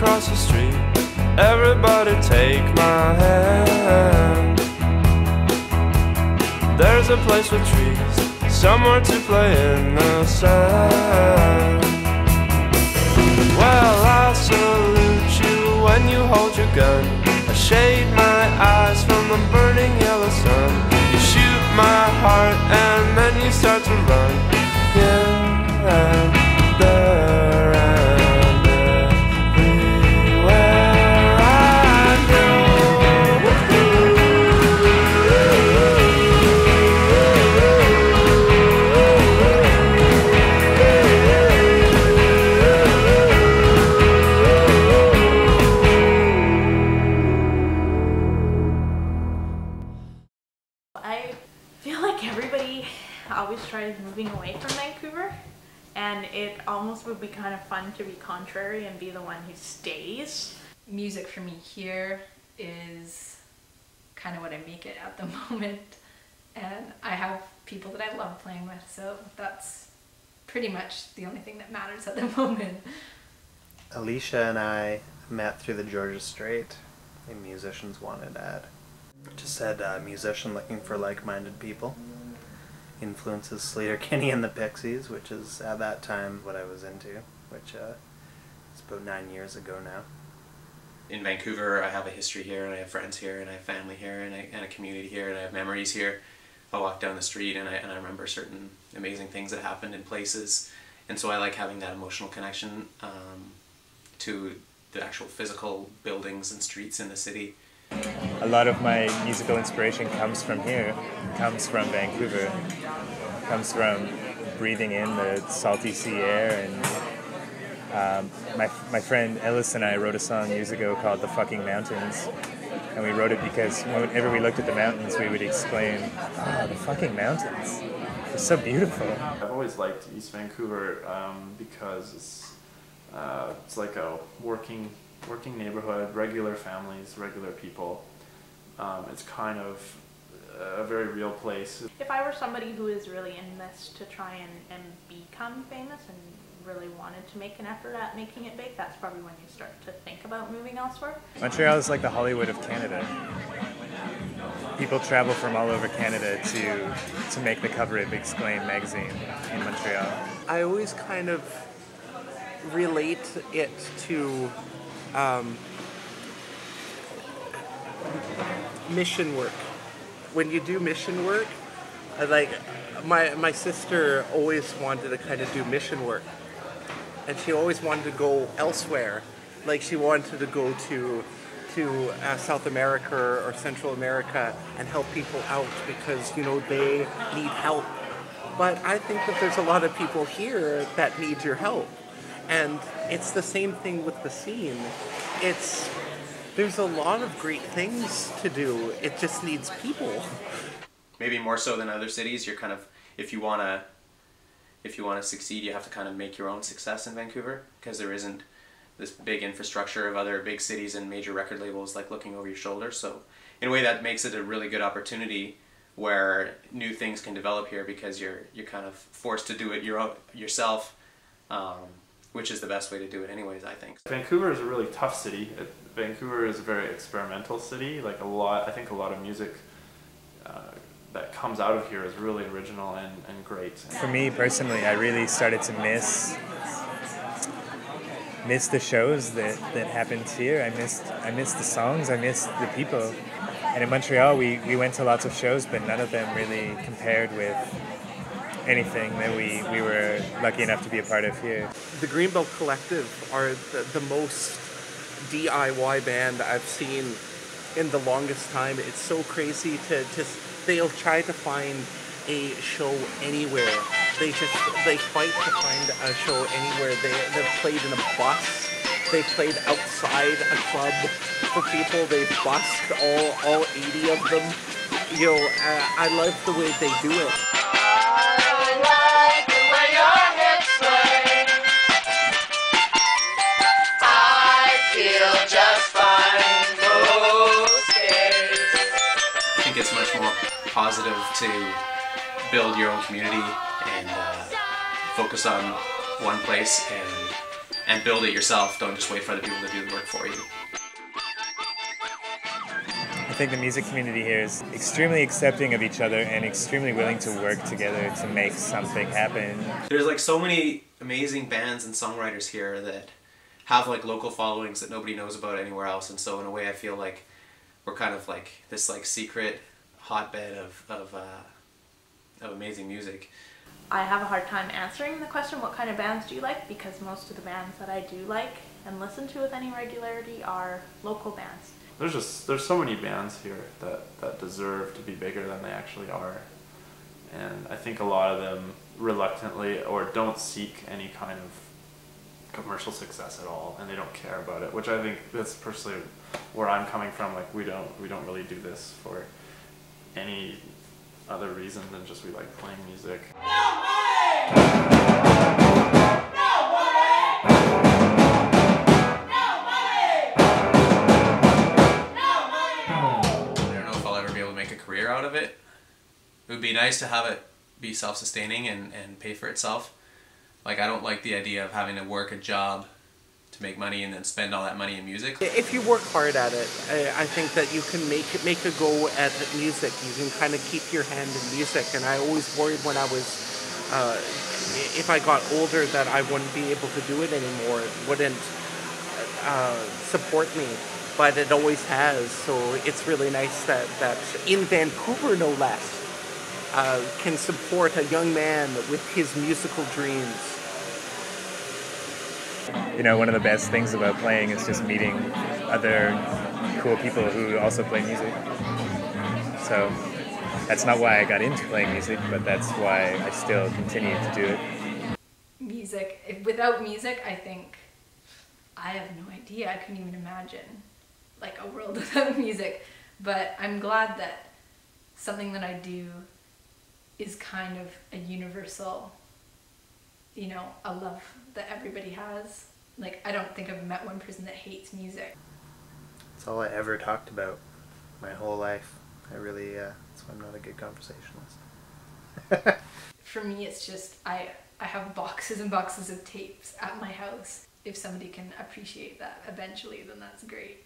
across the street. Everybody take my hand. There's a place with trees, somewhere to play in the sand. Well, I salute you when you hold your gun. I shade my eyes from the burning yellow sun. You shoot my heart and then you start to run. Here and there and everywhere I go. I feel like everybody always tries moving away from Vancouver, and it almost would be kind of fun to be contrary and be the one who stays. Music for me here is kind of what I make it at the moment, and I have people that I love playing with, so that's pretty much the only thing that matters at the moment. Alicia and I met through the Georgia Strait, a Musicians Wanted ad. Just said musician looking for like-minded people. Influences Sleater-Kinney and the Pixies, which is at that time what I was into, which is about 9 years ago now. In Vancouver, I have a history here, and I have friends here, and I have family here, and a community here, and I have memories here. I walk down the street and I remember certain amazing things that happened in places, and so I like having that emotional connection to the actual physical buildings and streets in the city. A lot of my musical inspiration comes from here, comes from Vancouver, comes from breathing in the salty sea air. And my friend Ellis and I wrote a song years ago called The Fucking Mountains, and we wrote it because whenever we looked at the mountains we would exclaim, "Oh, the fucking mountains, they're so beautiful." I've always liked East Vancouver because it's like a working neighborhood, regular families, regular people. It's kind of a very real place. If I were somebody who is really in this to try and become famous and really wanted to make an effort at making it big, that's probably when you start to think about moving elsewhere. Montreal is like the Hollywood of Canada. People travel from all over Canada to make the cover of Exclaim magazine in Montreal. I always kind of relate it to mission work. When you do mission work, like my sister always wanted to kind of do mission work, and she always wanted to go elsewhere. Like she wanted to go to South America or Central America and help people out because, you know, they need help. But I think that there's a lot of people here that need your help. And it's the same thing with the scene. There's a lot of great things to do. It just needs people. Maybe more so than other cities, you're kind of, if you want to succeed, you have to kind of make your own success in Vancouver, because there isn't this big infrastructure of other big cities and major record labels like looking over your shoulder. So in a way that makes it a really good opportunity where new things can develop here, because you're kind of forced to do it yourself. Which is the best way to do it anyways, I think. Vancouver is a really tough city. Vancouver is a very experimental city. Like I think a lot of music that comes out of here is really original and great. For me personally, I really started to miss the shows that happened here. I missed the songs, I missed the people. And in Montreal we went to lots of shows, but none of them really compared with anything that we were lucky enough to be a part of here. The Greenbelt Collective are the most DIY band I've seen in the longest time. It's so crazy they'll try to find a show anywhere. They fight to find a show anywhere. They've played in a bus. They played outside a club for people. They busked all 80 of them. You know, I love the way they do it. It's much more positive to build your own community and focus on one place and build it yourself. Don't just wait for other people to do the work for you. I think the music community here is extremely accepting of each other and extremely willing to work together to make something happen. There's like so many amazing bands and songwriters here that have like local followings that nobody knows about anywhere else, and so in a way I feel like we're kind of like this like secret hotbed of amazing music. I have a hard time answering the question, what kind of bands do you like? Because most of the bands that I do like and listen to with any regularity are local bands. There's so many bands here that deserve to be bigger than they actually are. And I think a lot of them reluctantly or don't seek any kind of commercial success at all, and they don't care about it, which I think that's personally where I'm coming from. Like we don't really do this for any other reason than just we like playing music. I don't know if I'll ever be able to make a career out of it. It would be nice to have it be self-sustaining and pay for itself. Like, I don't like the idea of having to work a job to make money and then spend all that money in music. If you work hard at it, I think that you can make a go at music. You can kind of keep your hand in music. And I always worried when I was, if I got older, that I wouldn't be able to do it anymore. It wouldn't support me, but it always has. So it's really nice that in Vancouver, no less, can support a young man with his musical dreams. You know, one of the best things about playing is just meeting other cool people who also play music. So that's not why I got into playing music, but that's why I still continue to do it. Music. Without music, I think I have no idea. I couldn't even imagine like a world without music. But I'm glad that something that I do is kind of a universal, you know, a love that everybody has. Like, I don't think I've met one person that hates music. It's all I ever talked about my whole life. I really, that's why I'm not a good conversationalist. For me, it's just, I have boxes and boxes of tapes at my house. If somebody can appreciate that eventually, then that's great.